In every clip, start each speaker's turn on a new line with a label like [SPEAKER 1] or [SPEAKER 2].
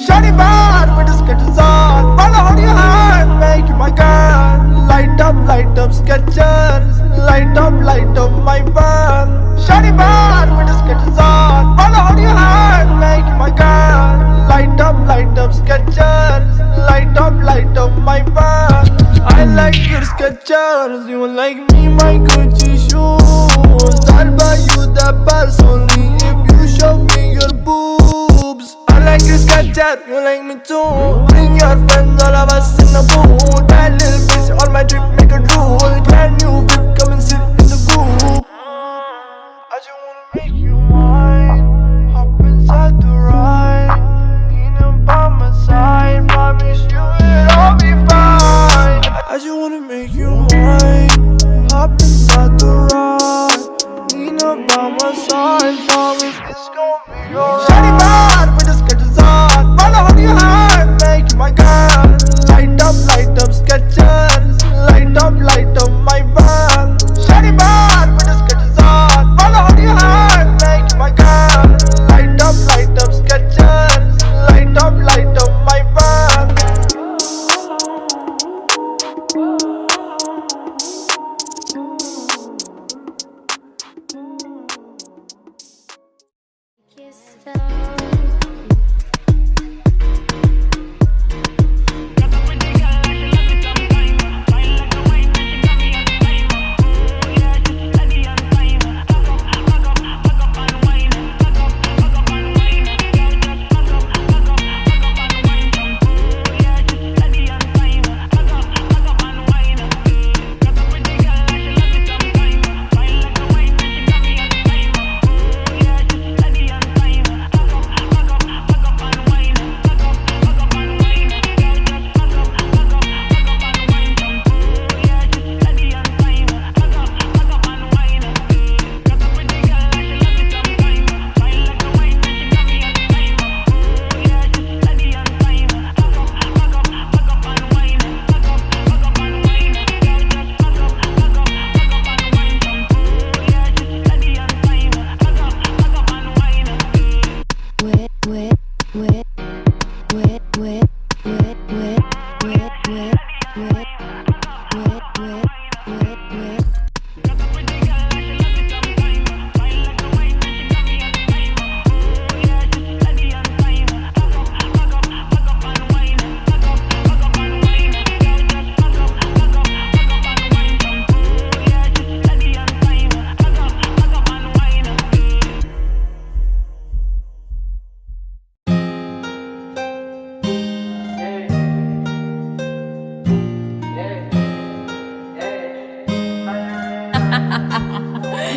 [SPEAKER 1] Shawty bad with the sketches on. Wanna hold your hand, make you my girl. Light up Skechers. Light up my van. Shawty bad with the sketches on. Wanna hold your hand, make you my girl. Light up Skechers. Light up my van. I like your Skechers, you like me, my Gucci shoes. I'll buy you the purse only if you show me your boobs. I like your Skechers, you like me too. Bring your friends, all of us in the booth. That little bitch on my trip, make a drool. Brand new whip, come and sit in the group. I just wanna make you mine. Hop inside the ride. Being by my side, promise you it'll all be fine. I just wanna make you mine. Hop inside the ride. Nina by my side, promise it's gon' be alright. Shawty bad with the sketches on. Wanna hold your hand, make you my girl. Light up Skechers. Light up my van. Shawty bad with the sketches on. Wanna hold your hand, make you my girl. Light up Skechers. Light up my van.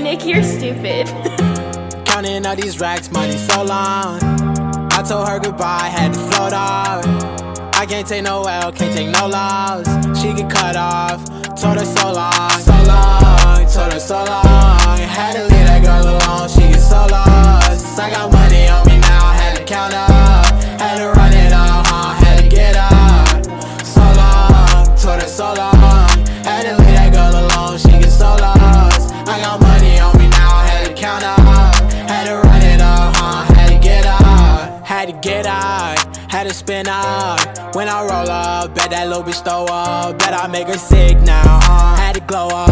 [SPEAKER 2] Nick, you're stupid.
[SPEAKER 3] Counting all these racks, money so long. I told her goodbye, had to float off. I can't take no L, can't take no loss. She get cut off, told her so long, told her so long. Had to leave that girl alone, she get so lost. I got money on me now, had to count up. Had to run it up, had to get up. So long, told her so long. Had to leave that girl alone, she get so lost. I got money on me now, had to count up. Had to run it up, had to get up. Had to get out, had to spin out. When I roll up, bet that little bitch throw up. Bet I make her sick now, had to glow up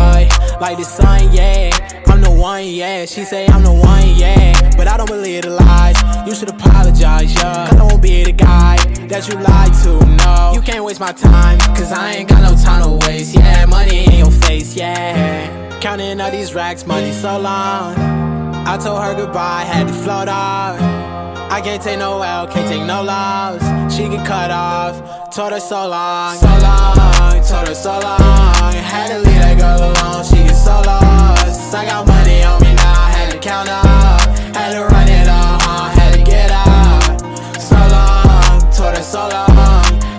[SPEAKER 3] like the sun, yeah. I'm the one, yeah. She say I'm the one, yeah. But I don't believe the lies. You should apologize, yeah. Cause I won't be the guy that you lied to, no. You can't waste my time, cause I ain't got no time to waste, yeah. Money in your face, yeah. Counting all these racks, money so long. I told her goodbye, had to float off. I can't take no L, can't take no loss. She get cut off, told her so long, told her so long. Had to leave that girl alone, she get so lost. I got money on me now, had to count up. Had to run it up, had to get out. So long, told her so long.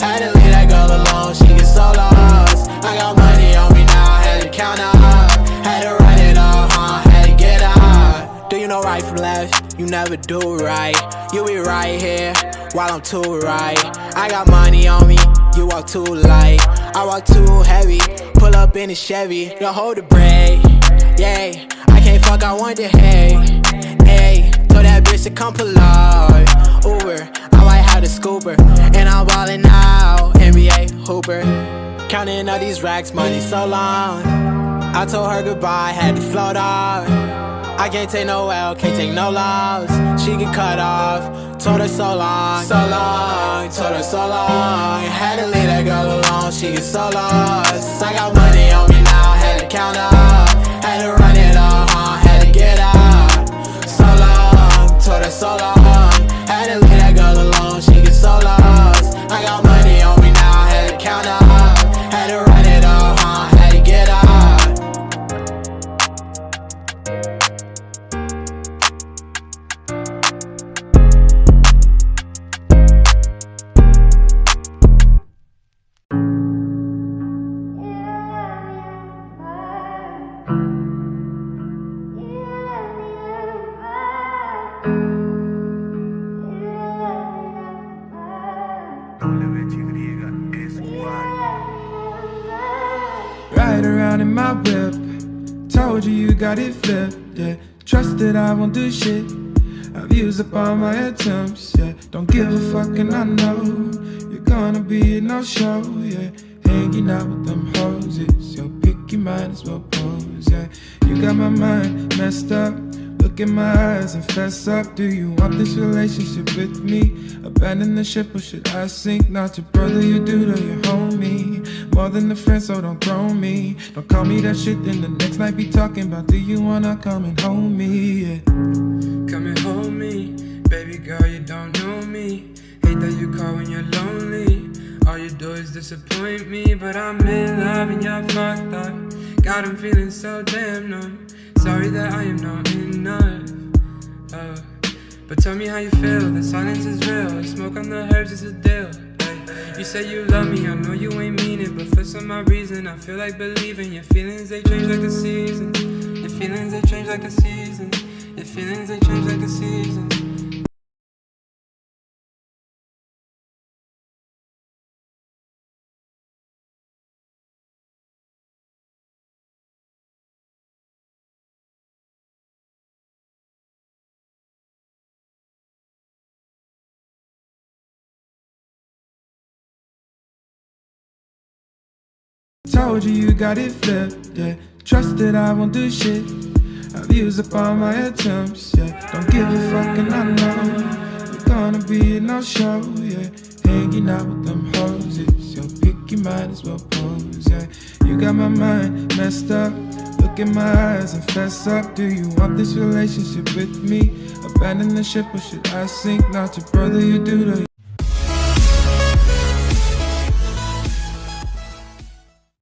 [SPEAKER 3] Had to leave that girl alone, she get so lost. I got money on me now, had to count up. Had to run it up, had to get out. Do you know right from left? You never do right. You be right here while I'm too right. I got money on me, you walk too light. I walk too heavy, pull up in a Chevy. Don't hold the brake, yeah. I can't fuck, I want the hay, hey. Told that bitch to come pull up, Uber, I might have started scooper. And I'm ballin' now, NBA hooper. Counting all these racks, money so long. I told her goodbye, had to float off. I can't take no L, can't take no loss. She get cut off, told her so long, told her so long. Had to leave that girl alone, she get so lost. I got money on me now, had to count up. Had to run it all, had to get out. So long, told her so long. Had to leave that girl alone, she get so lost. I got money on me now, had to count up. Had to run it all, had to get out.
[SPEAKER 2] Ride around in my whip, told you got it flipped, yeah. Trust that I won't do shit, I've used up all my attempts, yeah. Don't give a fuck and I know you're gonna be a no-show, yeah. Hanging out with them hoes, it's your pick, you might as well pose, yeah. You got my mind messed up, look in my eyes and fess up. Do you want this relationship with me? Abandon the ship or should I sink? Not your brother, your dude or your homie. More than a friend, so don't throw me. Don't call me that shit, then the next night be talking about do you wanna come and hold me, yeah.
[SPEAKER 4] Come and hold me, baby girl, you don't know me. Hate that you call when you're lonely. All you do is disappoint me, but I'm in love and you're fucked up. God, I'm feeling so damn numb. Sorry that I am not enough, but tell me how you feel, the silence is real. Smoke on the herbs is a deal. You say you love me, I know you ain't mean it, but for some odd reason I feel like believing. Your feelings, they change like the seasons. Your feelings, they change like the seasons. Your feelings, they change like the seasons.
[SPEAKER 2] Told you got it flipped, yeah. Trust that I won't do shit, I've used up all my attempts, yeah. Don't give a fuck and I know you're gonna be a no-show, yeah. Hanging out with them hoes, it's your pick, you might as well pose, yeah. You got my mind messed up, look in my eyes and fess up. Do you want this relationship with me? Abandon the ship or should I sink? Not your brother, your dude or